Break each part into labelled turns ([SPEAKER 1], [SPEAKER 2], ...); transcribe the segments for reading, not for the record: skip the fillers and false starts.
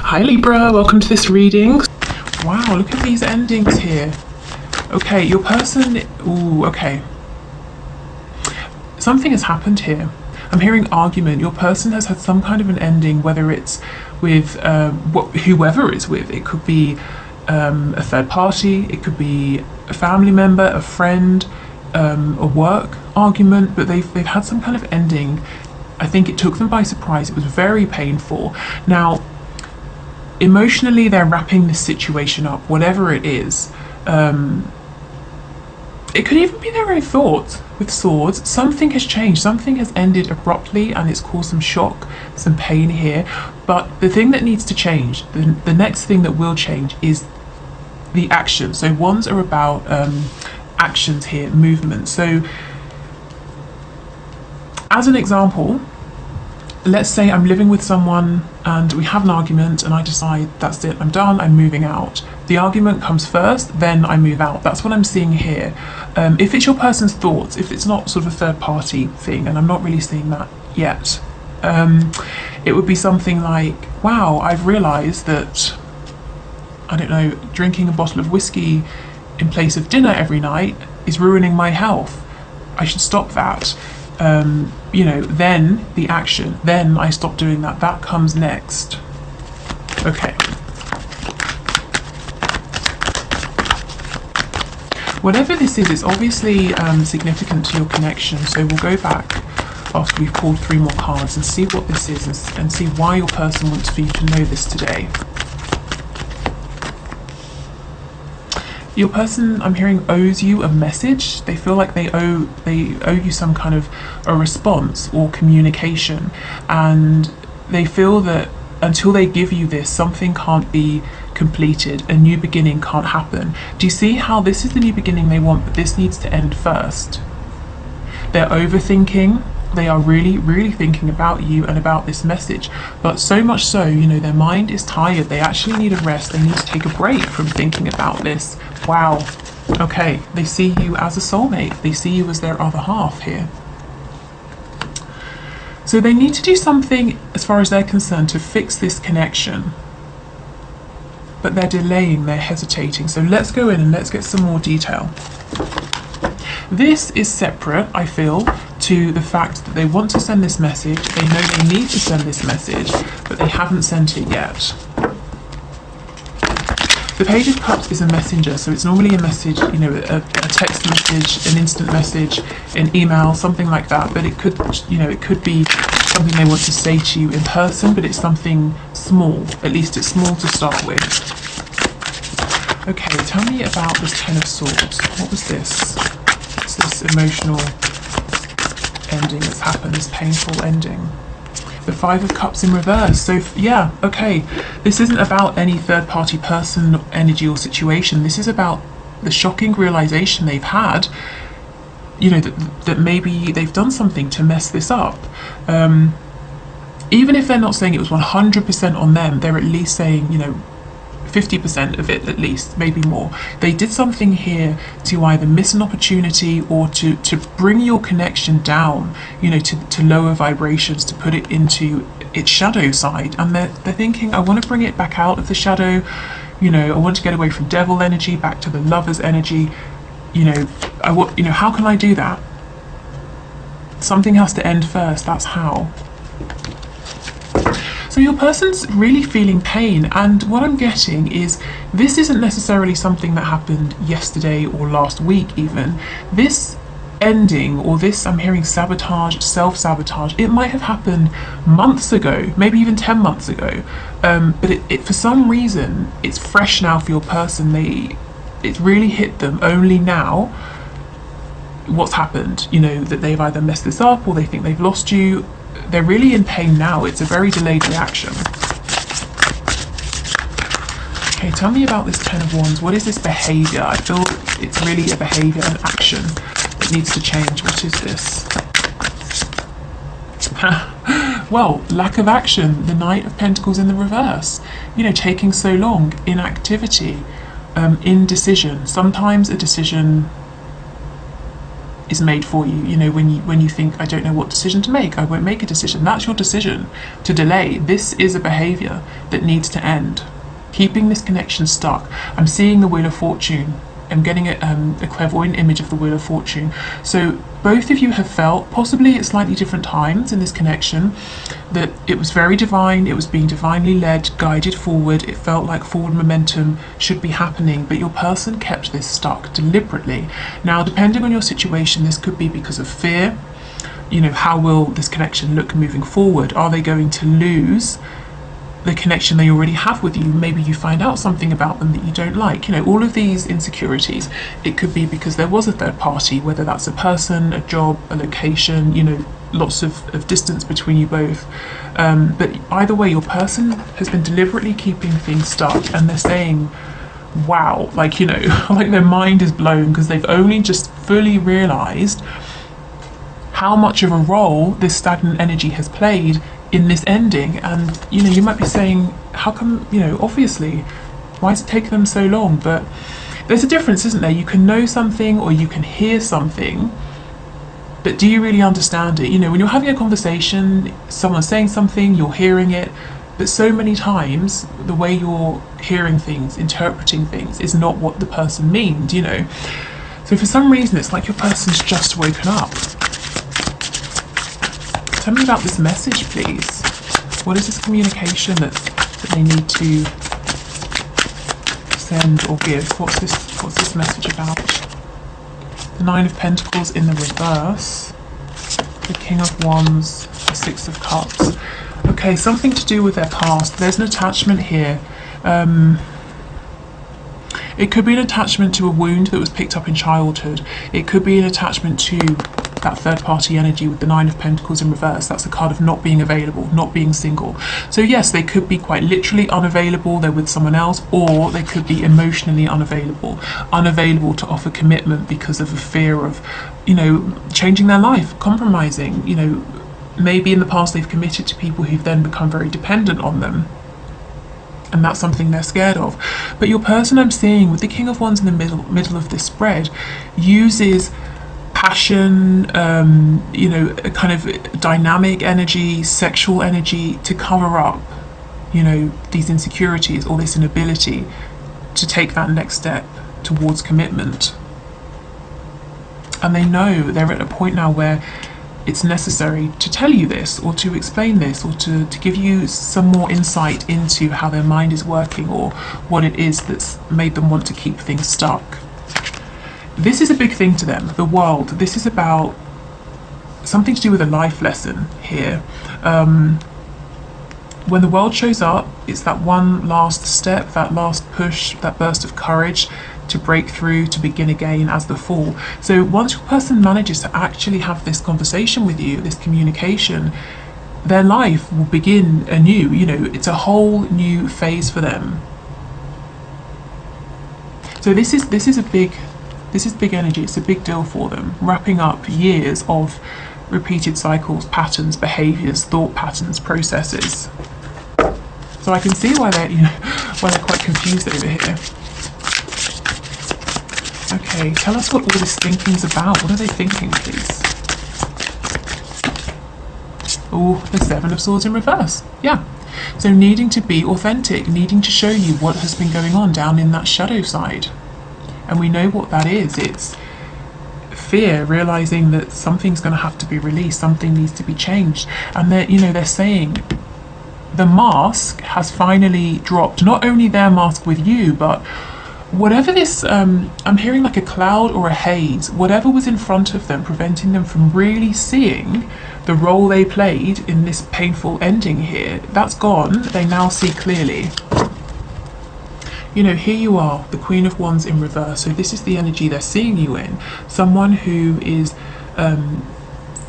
[SPEAKER 1] Hi Libra, welcome to this reading. Wow, look at these endings here. Okay, your person, ooh, okay. Something has happened here. I'm hearing argument. Your person has had some kind of an ending, whether it's with whoever it's with. It could be a third party, it could be a family member, a friend, a work argument, but they've had some kind of ending. I think it took them by surprise. It was very painful. Now, emotionally, they're wrapping this situation up, whatever it is. It could even be their own thoughts with swords. Something has changed, something has ended abruptly, and it's caused some shock, some pain here. But the thing that needs to change, the next thing that will change, is the action. So wands are about actions here, movement. So as an example, let's say I'm living with someone and we have an argument and I decide that's it, I'm done, I'm moving out. The argument comes first, then I move out. That's what I'm seeing here. If it's your person's thoughts, if it's not sort of a third party thing, and I'm not really seeing that yet, it would be something like, wow, I've realized that, I don't know, drinking a bottle of whiskey in place of dinner every night is ruining my health. I should stop that. You know, then the action, then I stop doing that. That comes next. Okay. Whatever this is, it's obviously significant to your connection. So we'll go back after we've pulled 3 more cards and see what this is and see why your person wants for you to know this today. Your person, I'm hearing, owes you a message. They feel like they owe you some kind of a response or communication, and they feel that until they give you this, something can't be completed, a new beginning can't happen. Do you see how this is the new beginning they want, but this needs to end first? They're overthinking. They are really, really thinking about you and about this message, but so much so, you know, their mind is tired. They actually need a rest. They need to take a break from thinking about this. Wow. Okay, they see you as a soulmate. They see you as their other half here. So they need to do something, as far as they're concerned, to fix this connection, but they're delaying, they're hesitating. So let's go in and let's get some more detail. This is separate, I feel, to the fact that they want to send this message. They know they need to send this message, but they haven't sent it yet. The Page of Cups is a messenger, so it's normally a message, you know, a text message, an instant message, an email, something like that. But it could, you know, it could be something they want to say to you in person, but it's something small. At least it's small to start with. Okay, tell me about this Ten of Swords. What was this? What's this emotional ending that's happened, this painful ending? The Five of Cups in reverse. So yeah, okay, this isn't about any third-party person, energy or situation. This is about the shocking realization they've had, you know, that maybe they've done something to mess this up. Even if they're not saying it was 100% on them, they're at least saying, you know, 50% of it at least, maybe more. They did something here to either miss an opportunity or to bring your connection down, you know, to lower vibrations, to put it into its shadow side. And they're thinking, I want to bring it back out of the shadow, you know, I want to get away from devil energy, back to the lover's energy, you know, how can I do that? Something has to end first, that's how. So your person's really feeling pain, and what I'm getting is this isn't necessarily something that happened yesterday or last week even. This ending, or this, I'm hearing sabotage, self-sabotage, it might have happened months ago, maybe even 10 months ago, but it for some reason, it's fresh now for your person. It's really hit them only now what's happened, you know, that they've either messed this up or they think they've lost you. They're really in pain now. It's a very delayed reaction. Okay, tell me about this Ten of Wands. What is this behavior? I feel it's really a behavior, an action that needs to change. What is this? Well, lack of action. The Knight of Pentacles in the reverse. You know, taking so long. Inactivity. Indecision. Sometimes a decision is made for you. You know, when you think, I don't know what decision to make, I won't make a decision. That's your decision to delay. This is a behavior that needs to end. Keeping this connection stuck. I'm seeing the Wheel of Fortune. I'm getting a clairvoyant image of the Wheel of Fortune. So both of you have felt, possibly at slightly different times in this connection, that it was very divine, it was being divinely led, guided forward, it felt like forward momentum should be happening, but your person kept this stuck deliberately. Now, depending on your situation, this could be because of fear. You know, how will this connection look moving forward? Are they going to lose the connection they already have with you? Maybe you find out something about them that you don't like. You know, all of these insecurities. It could be because there was a third party, whether that's a person, a job, a location, you know, lots of distance between you both. But either way, your person has been deliberately keeping things stuck, and they're saying, wow, like, you know, like their mind is blown because they've only just fully realized how much of a role this stagnant energy has played in this ending. And you know, you might be saying, how come, you know, obviously, why is it taking them so long? But there's a difference, isn't there? You can know something or you can hear something, but do you really understand it? You know, when you're having a conversation, someone's saying something, you're hearing it, but so many times the way you're hearing things, interpreting things, is not what the person means, you know. So for some reason it's like your person's just woken up. Tell me about this message, please. What is this communication that they need to send or give? What's this message about? The Nine of Pentacles in the reverse. The King of Wands. The Six of Cups. Okay, something to do with their past. There's an attachment here. It could be an attachment to a wound that was picked up in childhood. It could be an attachment to that third party energy with the Nine of Pentacles in reverse. That's a card of not being available, not being single. So yes, they could be quite literally unavailable, they're with someone else, or they could be emotionally unavailable to offer commitment because of a fear of, you know, changing their life, compromising. You know, maybe in the past they've committed to people who've then become very dependent on them, and that's something they're scared of. But your person, I'm seeing with the King of Wands in the middle of this spread, uses passion, you know, a kind of dynamic energy, sexual energy to cover up, you know, these insecurities or this inability to take that next step towards commitment. And they know they're at a point now where it's necessary to tell you this, or to explain this, or to give you some more insight into how their mind is working, or what it is that's made them want to keep things stuck. This is a big thing to them, the world. This is about something to do with a life lesson here. When the world shows up, it's that one last step, that last push, that burst of courage to break through, to begin again as the Fool. So once your person manages to actually have this conversation with you, this communication, their life will begin anew. You know, it's a whole new phase for them. So this is big energy. It's a big deal for them, wrapping up years of repeated cycles, patterns, behaviors, thought patterns, processes. So I can see why they're, you know, why they're quite confused over here. Okay, tell us what all this thinking's about. What are they thinking, please? Oh, the Seven of Swords in reverse. Yeah. So needing to be authentic, needing to show you what has been going on down in that shadow side. And we know what that is. It's fear, realizing that something's going to have to be released, something needs to be changed. And they're, you know, they're saying the mask has finally dropped. Not only their mask with you, but whatever this, I'm hearing like a cloud or a haze, whatever was in front of them, preventing them from really seeing the role they played in this painful ending here, that's gone. They now see clearly. You know, here you are, the Queen of Wands in reverse. So this is the energy they're seeing you in. Someone who is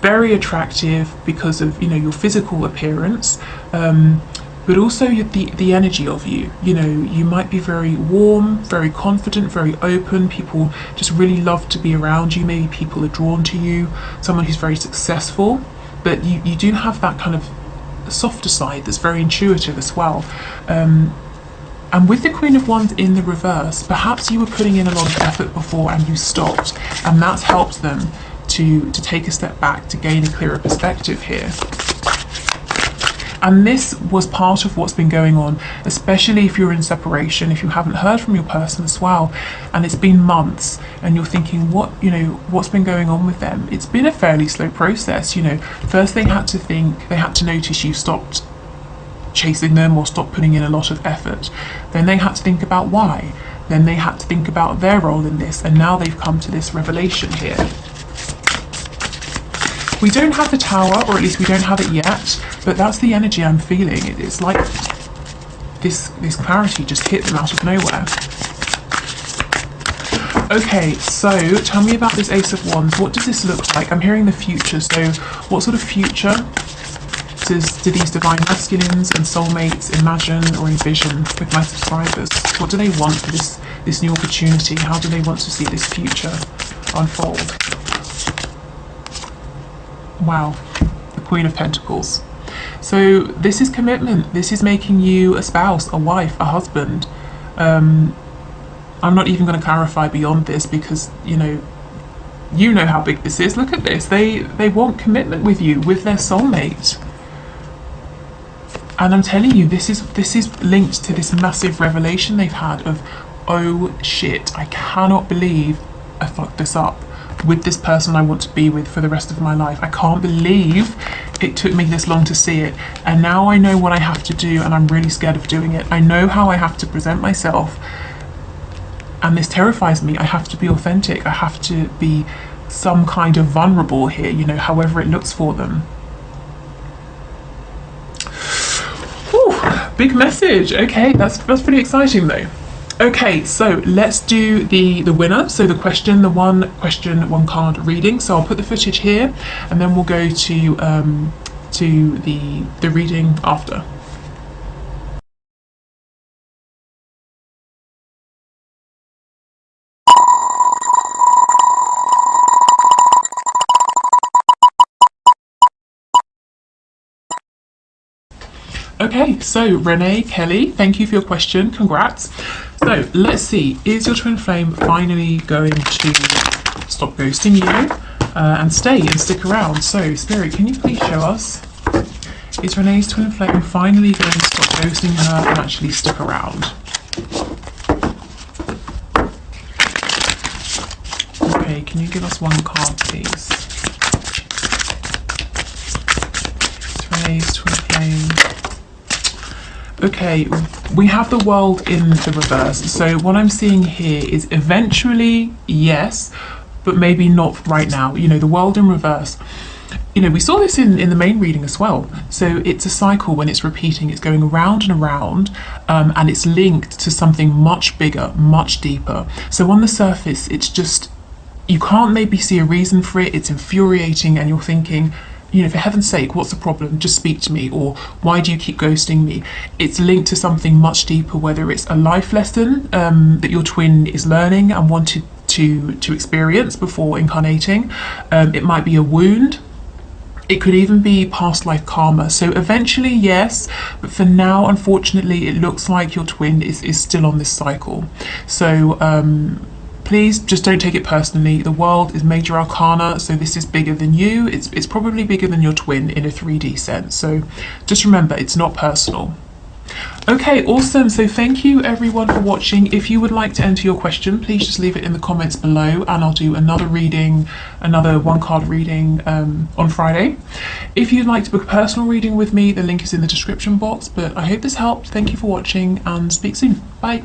[SPEAKER 1] very attractive because of, you know, your physical appearance, but also the energy of you. You know, you might be very warm, very confident, very open. People just really love to be around you. Maybe people are drawn to you. Someone who's very successful, but you do have that kind of softer side that's very intuitive as well. And with the Queen of Wands in the reverse, perhaps you were putting in a lot of effort before and you stopped, and that's helped them to take a step back to gain a clearer perspective here. And this was part of what's been going on, especially if you're in separation, if you haven't heard from your person as well, and it's been months and you're thinking, what's been going on with them? It's been a fairly slow process. First they had to notice you stopped chasing them or stopped putting in a lot of effort. Then they had to think about why. Then they had to think about their role in this, and now they've come to this revelation here. We don't have the Tower, or at least we don't have it yet, but that's the energy I'm feeling. It's like this clarity just hit them out of nowhere. Okay, so tell me about this Ace of Wands. What does this look like? I'm hearing the future, so what sort of future do these divine masculines and soulmates imagine or envision with my subscribers? What do they want for this new opportunity? How do they want to see this future unfold? Wow, the Queen of Pentacles. So this is commitment. This is making you a spouse, a wife, a husband. I'm not even going to clarify beyond this because you know how big this is. Look at this. They want commitment with you, with their soulmate. And I'm telling you, this is linked to this massive revelation they've had of, oh shit, I cannot believe I fucked this up with this person I want to be with for the rest of my life. I can't believe it took me this long to see it. And now I know what I have to do, and I'm really scared of doing it. I know how I have to present myself. And this terrifies me. I have to be authentic. I have to be some kind of vulnerable here, however it looks for them. Whew, big message. Okay, that's pretty exciting though. Okay, so let's do the winner. So the one question, one card reading. So I'll put the footage here, and then we'll go to the reading after. Okay, so Renee Kelly, thank you for your question. Congrats. So let's see, is your twin flame finally going to stop ghosting you and stay and stick around? So Spirit, can you please show us, is Renee's twin flame finally going to stop ghosting her and actually stick around? Okay, can you give us one card please? It's Renee's twin flame. Okay, we have the World in the reverse. So what I'm seeing here is eventually, yes, but maybe not right now. The World in reverse. We saw this in the main reading as well. So it's a cycle when it's repeating, it's going around and around, and it's linked to something much bigger, much deeper. So on the surface, it's just, you can't maybe see a reason for it. It's infuriating and you're thinking, for heaven's sake, what's the problem? Just speak to me. Or why do you keep ghosting me? It's linked to something much deeper, whether it's a life lesson that your twin is learning and wanted to experience before incarnating. It might be a wound. It could even be past life karma. So eventually, yes, but for now, unfortunately, it looks like your twin is still on this cycle. So please just don't take it personally. The World is major arcana, so this is bigger than you. It's probably bigger than your twin in a 3D sense. So just remember, it's not personal. Okay, awesome. So thank you everyone for watching. If you would like to enter your question, please just leave it in the comments below and I'll do another reading, another one card reading on Friday. If you'd like to book a personal reading with me, the link is in the description box. But I hope this helped. Thank you for watching and speak soon. Bye.